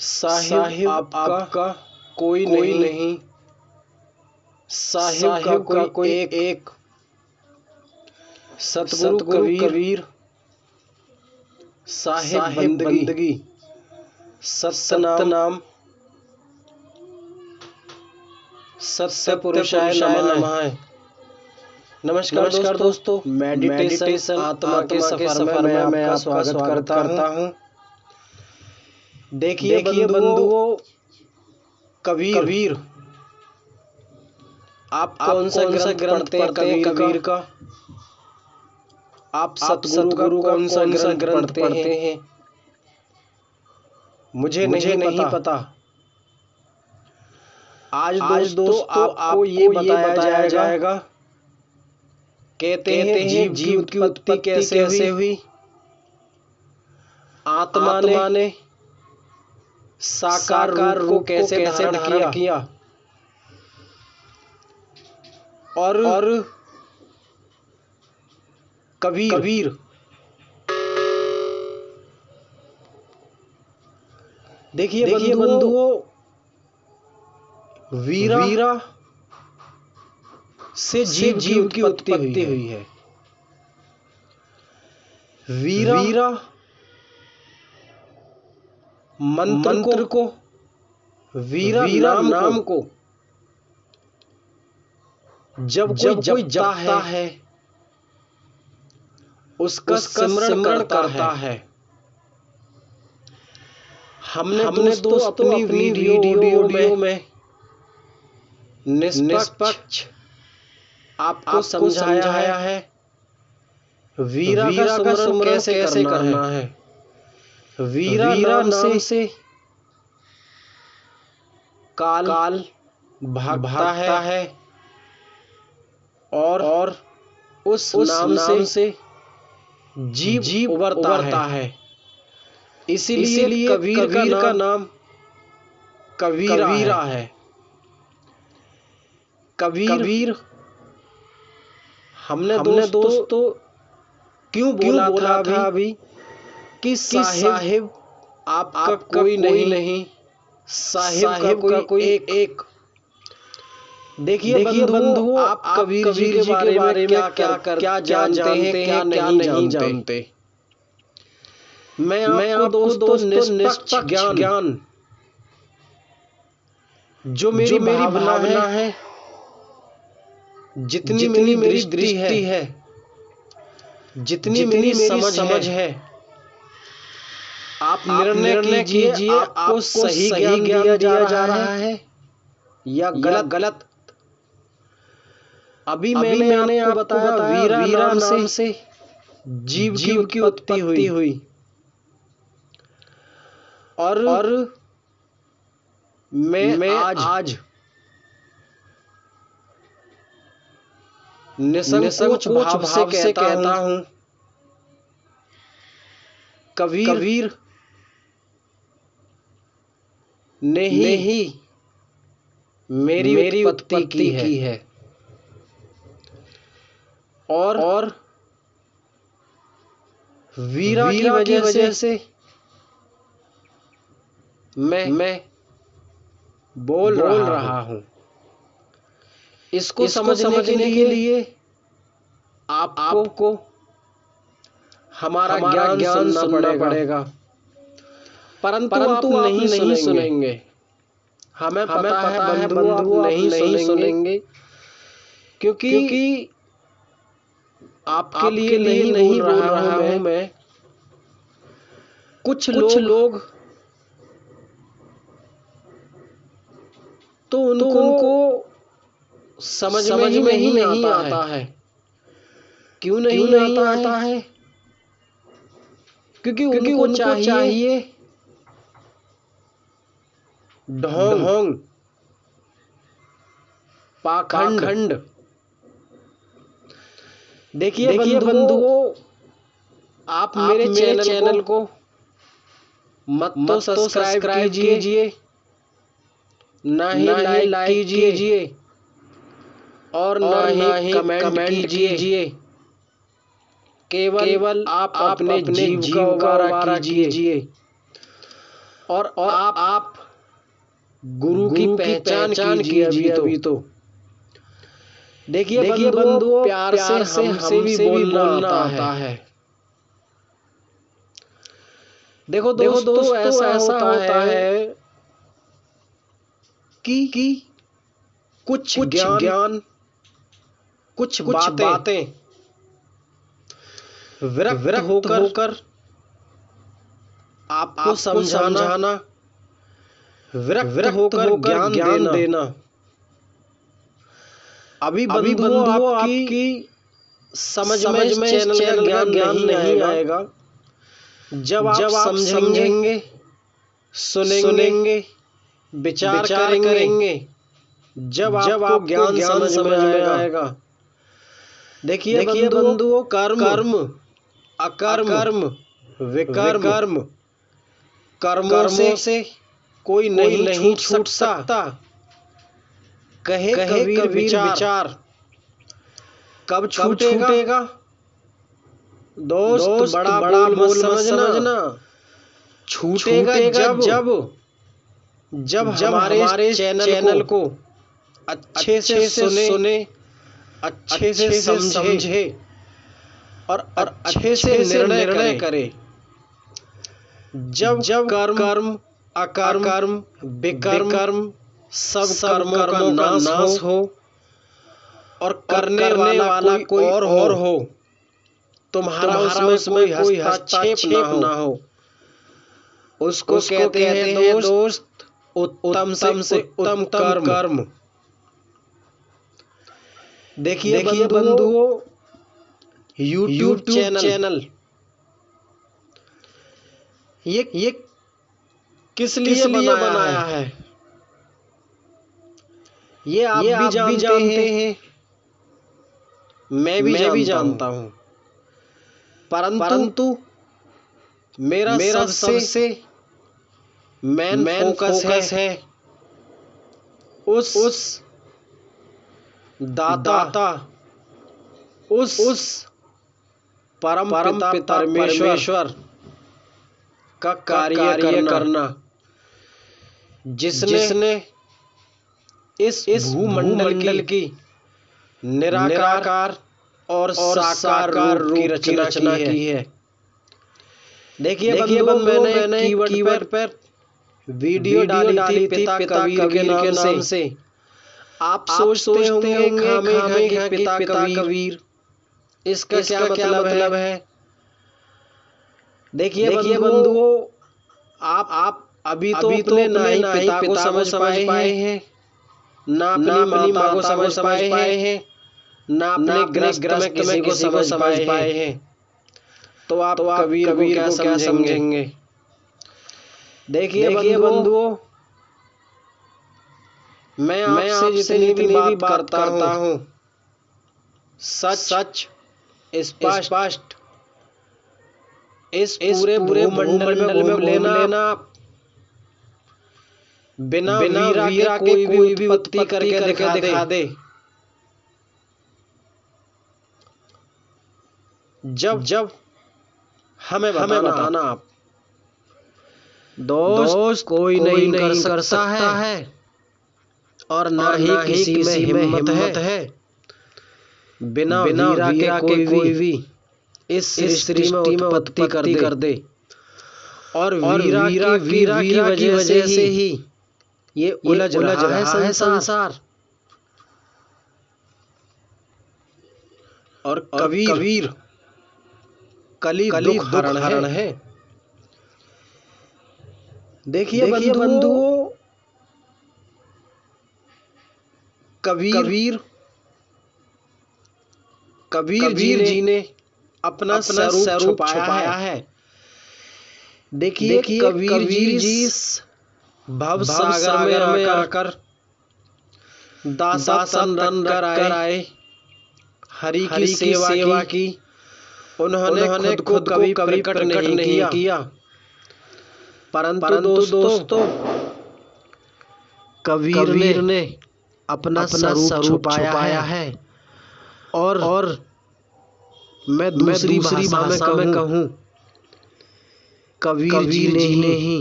साहिब आपका कोई नहीं, साहिब का कोई एक, सतगुरु कबीर साहिब बंदगी, सतनाम सत्य पुरुषाय नमः। नमस्कार दोस्तों, मेडिटेशन आत्मा के सफर में मैं आपका स्वागत करता हूँ। देखिए बंधुओं, कबीर आप कौन सा ग्रंथ पढ़ते हैं कबीर का? आप सतगुरु कौन सा ग्रंथ पढ़ते हैं? मुझे नहीं पता। आज दोस्तों आपको ये बताया जाएगा। कहते हैं जीव की उत्पत्ति कैसे हुई, आत्मा ने साकार रूप को कैसे धारण किया, और कबीर देखिए बंधुओं, वीरा से जीव की उत्पत्ति हुई है। वीरा मंत्र को, वीरा नाम को जब कोई जपता है, उसका स्मरण करता है। हमने दोस्तों अपनी वीडियो में निष्पक्ष आपको समझाया है वीरा का स्मरण कैसे करना है। वीरा नाम से काल भागता है, और उस नाम से जीव उबरता है। इसीलिए कबीर का नाम कबीरा है। कबीर हमने दोस्तों क्यों बोला था अभी कि साहिब आपका कोई नहीं, साहिब का कोई एक। देखिए बंधुओं, आप कबीर जी के बारे में क्या जानते हैं, क्या नहीं जानते। मैं आपको दोस्तों निष्पक्ष ज्ञान जो मेरी भावना है, जितनी मेरी दृष्टि है, जितनी मेरी समझ है, आप निर्णय कीजिए आपको सही ज्ञान दिया जा रहा है या गलत। अभी मैंने आपको बताया वीरा नाम से जीव की उत्पत्ति हुई, और मैं आज निसंकोच भाव से कहता हूं, कबीर ने ही मेरी उत्पत्ति की है, और वीरा की वजह से मैं बोल रहा हूं। इसको समझने के लिए आपको हमारा ज्ञान सुनना पड़ेगा, परंतु आप नहीं सुनेंगे। हमें पता है बंधुओं, आप नहीं सुनेंगे, क्योंकि आपके लिए नहीं बोल रहा हूं मैं। कुछ लोग तो उनको समझ में ही नहीं आता है। क्यों नहीं आता है? क्योंकि उनको चाहिए ढोंग, पाखंड। देखिए बंधुओं, आप मेरे चैनल को मत तो सब्सक्राइब कीजिए, ना ही लाइक कीजिए, और ना ही कमेंट कीजिए। केवल आप अपने जीव का उबारा कीजिए, और आप गुरु की पहचान कीजिए अभी तो। देखिए बंधुओं, प्यार से हमसे भी बोलना आता है। देखो दोस्तों, ऐसा होता है कि कुछ ज्ञान, कुछ बातें विरक्त होकर आपको समझाना, विरक्त होकर ज्ञान देना। अभी बंधुओं आपकी समझ में चैनल का ज्ञान नहीं आएगा जब आप समझेंगे, सुनेंगे, विचार करेंगे, जब आपको ज्ञान समझ में आएगा। देखिए बंधुओं, कर्म अकर्म विकर्म कर्मों से कोई नहीं छूट सकता। कहे कबीर विचार कब छूटेगा? दोस्त बड़ा बोल समझना। छूटेगा जब हमारे चैनल को अच्छे से सुने, अच्छे से समझे और अच्छे से निर्णय करे। जब कर्म अकर्म विकर्म सब कर्मों का नाश हो और करने वाला कोई और हो, तुम्हारा उसमें कोई हस्तक्षेप ना हो। उसको कहते हैं दोस्त उत्तम से उत्तम कर्म। देखिए बंधुओं, YouTube चैनल ये किस लिए बनाया है? ये आप भी जानते हैं, मैं भी जानता हूं। परंतु मेरा सबसे मेन फोकस है उस दाता, उस परम पिता परमेश्वर का कार्य करना, जिसने इस भूमंडल की निराकार और साकार रूप की रचना की है। देखिए बंधुओं, मैंने कीवर्ड पर वीडियो डाली थी पिता कबीर के नाम से। आप सोचते होंगे खामे पिता कबीर, इसका क्या मतलब है? देखिए बंधुओं, आप अभी तो ना ही पिता को समझ पाए हैं, ना अपनी माता को समझ पाए हैं, ना अपने ग्रस्त में किसी को समझ पाए हैं। तो आप कबीर को क्या समझेंगे? देखिए बंधुओं, मैं आपसे जितनी भी बात करता हूँ, सच स्पष्ट इस पूरे भूमंडल में घूम लेना। बिना वीरा के कोई भी उत्पत्ति करके दिखा दे। जब हमें बताना आप। दोस्त कोई नहीं कर सकता है और ना ही किसी में हिम्मत है बिना वीरा के कोई भी इस सृष्टि में उत्पत्ति कर दे। और वीरा की वजह से ही ये उलझ रहा है संसार। और कबीर कली दुख हरण है। देखिए बंधुओं, कबीर जी ने अपना स्वरूप छुपाया है। देखिए कबीर जी भव सागर में आकर दासन कर आए, हरि की सेवा की। उन्होंने खुद को प्रकट नहीं किया, परंतु दोस्तों कबीर ने अपना स्वरूप छुपाया है। और मैं दूसरी भाषा में कहूँ, कबीर जी ने ही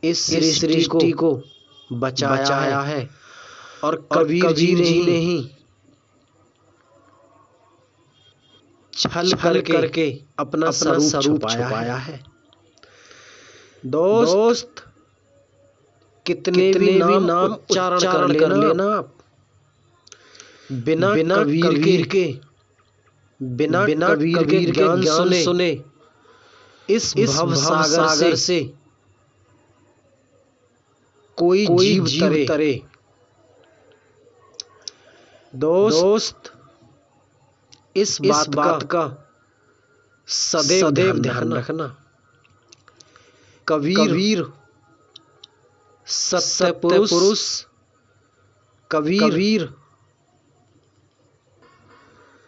इस सृष्टि को बचाया है और कबीर जी ने ही छल करके अपना स्वरूप छुपाया है। दोस्त कितने भी नाम उच्चारण कर लेना आप, बिना कबीर के बिना कबीर के ज्ञान सुने इस भव सागर से कोई जीव तरे। दोस्त इस बात का सदैव ध्यान रखना। कबीर सत्य पुरुष, कबीर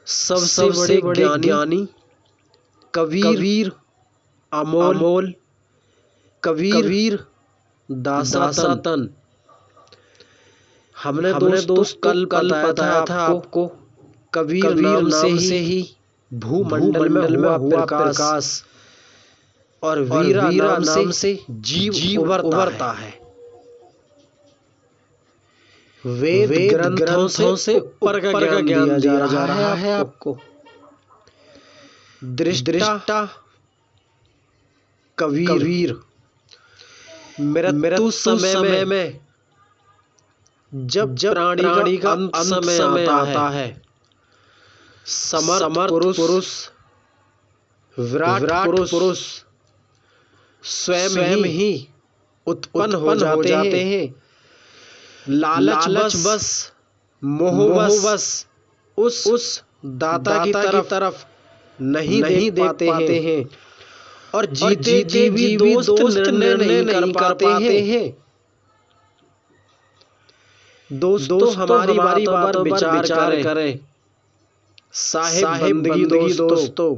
सबसे बड़े ज्ञानी, कबीर अमोल, कबीर दासातन। हमने दोस्त कल बताया था आपको कबीर नाम से ही भूमंडल में हुआ प्रकाश और वीरा नाम से जीव उभरता है। वेद ग्रंथों से ऊपर का ज्ञान दिया जा रहा है आपको। दृष्टा कबीर मृत्यु समय में जब प्राणी का अंत समय आता है, समर्थ पुरुष विराट पुरुष स्वयं ही उत्पन्न हो जाते हैं। लालच बस मोह बस उस दाता की तरफ नहीं देख पाते हैं और जीते भी दोस्त निर्णय नहीं कर पाते हैं। दोस्तों हमारी बातों पर विचार करें। साहिब बंदगी दोस्तों।